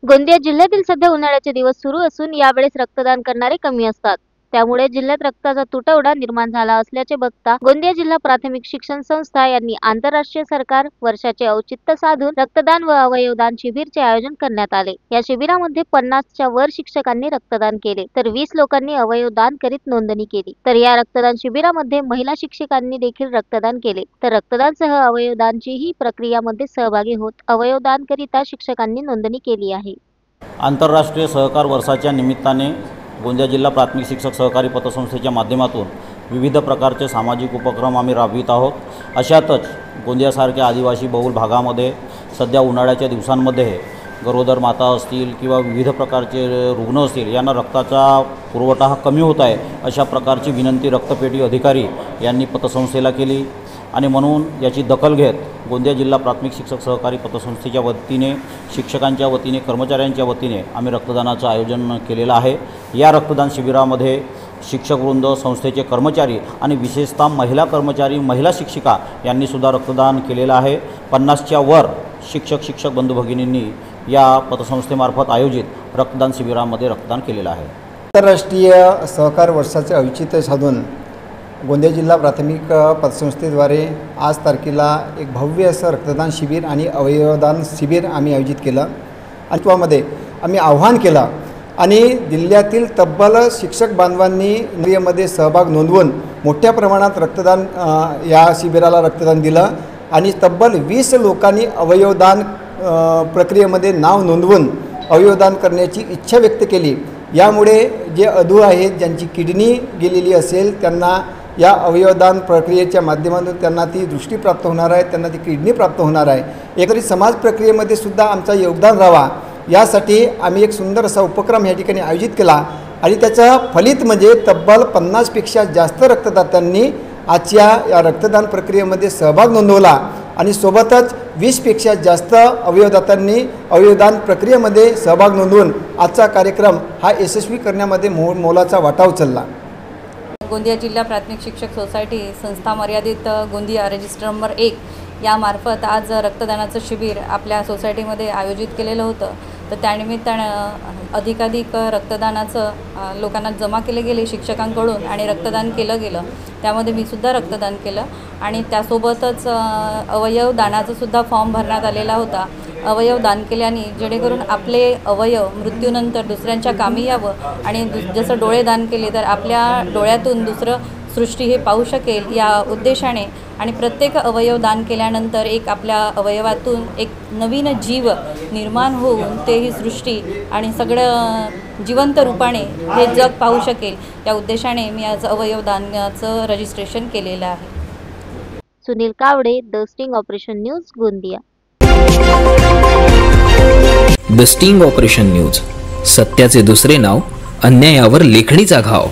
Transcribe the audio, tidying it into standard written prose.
गोंदिया जिल्ह्यातील सध्या उन्हाळ्याचे दिवस सुरू असून यावेळेस रक्तदान करणारे कमी असतात। त्यामुळे जिल्ह्यात रक्ताचा तुटवडा निर्माण झाला असल्याचे बघता गोंदिया जिल्हा प्राथमिक शिक्षण संस्था यांनी आंतरराष्ट्रीय सरकार वर्षाचे औचित्य साधून रक्तदान व अवयवदान शिबिरचे आयोजन करण्यात आले। या शिबिरामध्ये 50च्या वर शिक्षकांनी रक्तदान केले तर 20 लोकांनी अवयवदान करीत नोंदणी केली। तर या रक्तदान शिबिरामध्ये महिला शिक्षकांनी देखील रक्तदान केले तर रक्तदान सह अवयवदानचीही प्रक्रियामध्ये सहभागी होत अवयवदान करिता शिक्षकांनी नोंदणी केली आहे। आंतरराष्ट्रीय सहकार वर्षाच्या निमित्ताने गोंदिया जिल्हा प्राथमिक शिक्षक सहकारी पतसंस्थेच्या माध्यमातून विविध प्रकारचे सामाजिक उपक्रम आम्ही राबवित आहोत। अशातच गोंदियासारख्या आदिवासी बहुल भागामध्ये सध्या उन्हाळ्याच्या दिवसांमध्ये गरोदर माता असतील किंवा विविध प्रकारचे रुग्ण असतील यांना रक्ताचा पुरवठा हा कमी होत आहे, अशा प्रकारची विनंती रक्तपेढी अधिकारी यांनी पतसंस्थेला केली आणि म्हणून याची दखल घेत गोंदिया जिल्हा प्राथमिक शिक्षक सहकारी पतसंस्थेच्या वतीने, शिक्षकांच्या वतीने, कर्मचाऱ्यांच्या वतीने आम्ही रक्तदानाचं आयोजन केलेलं आहे। या रक्तदान शिबिरामध्ये शिक्षकवृंद, संस्थेचे कर्मचारी आणि विशेषतः महिला कर्मचारी, महिला शिक्षिका यांनी सुद्धा रक्तदान केलेलं आहे। 50च्या वर शिक्षक बंधू भगिनींनी या पतसंस्थेमार्फत आयोजित रक्तदान शिबिरामध्ये रक्तदान केलेलं आहे। आंतरराष्ट्रीय सहकार वर्षाचे औचित्य साधून गोंदिया जिल्हा प्राथमिक पतसंस्थेद्वारे आज तारखेला एक भव्य असं रक्तदान शिबिर आणि अवयवदान शिबिर आम्ही आयोजित केलं आणि त्यामध्ये आम्ही आव्हान केलं आणि जिल्ह्यातील तब्बल शिक्षक बांधवांनी मध्ये सहभाग नोंदवून मोठ्या प्रमाणात रक्तदान या शिबिराला रक्तदान दिलं आणि तब्बल 20 लोकांनी अवयवदान प्रक्रियेमध्ये नाव नोंदवून अवयवदान करण्याची इच्छा व्यक्त केली। यामुळे जे अधू आहेत, ज्यांची किडनी गेलेली असेल, त्यांना या अवयवदान प्रक्रियेच्या माध्यमातून त्यांना ती दृष्टी प्राप्त होणार आहे, त्यांना ती किडनी प्राप्त होणार आहे। एकरी समाज प्रक्रियेमध्ये सुद्धा आमचा योगदान राहावा यासाठी आम्ही एक सुंदर असा उपक्रम या ठिकाणी आयोजित केला आणि त्याचा फलित म्हणजे तब्बल 50पेक्षा जास्त रक्तदात्यांनी आजच्या या रक्तदान प्रक्रियेमध्ये सहभाग नोंदवला आणि सोबतच 20पेक्षा जास्त अवयवदात्यांनी अवयवदान प्रक्रियेमध्ये सहभाग नोंदवून आजचा कार्यक्रम हा यशस्वी करण्यामध्ये मोलाचा वाटा उचलला। गोंदिया जिल्हा प्राथमिक शिक्षक सोसायटी संस्था मर्यादित गोंदिया रजिस्टर नंबर 1 यामार्फत आज रक्तदानाचं शिबिर आपल्या सोसायटीमध्ये आयोजित केलेलं होतं। तर त्यानिमित्तानं अधिकाधिक रक्तदानाचं लोकांना जमा केले गेले शिक्षकांकडून आणि रक्तदान केलं गेलं। त्यामध्ये मी सुद्धा रक्तदान केलं आणि त्यासोबतच अवयव दानाचा सुद्धा फॉर्म भरण्यात आलेला होता। अवयव दान केल्याने जेणेकरून आपले अवयव मृत्यूनंतर दुसऱ्यांच्या कामी यावं आणि जसं डोळे दान केले तर आपल्या डोळ्यातून दुसरं सृष्टी हे पाहू शकेल या उद्देशाने आणि प्रत्येक अवयव दान केल्यानंतर एक आपल्या अवयवातून एक नवीन जीव निर्माण होऊन ते ही सृष्टी आणि सगळं जिवंत रूपाने हे जग पाहू शकेल या उद्देशाने मी आज अवयव दानाचं रजिस्ट्रेशन केलेलं आहे। Sunil Kawade, the sting operation news, Gondia. The sting operation news, सत्याचे दुसरे नाव, अन्यायावर लेखणीचा घाव।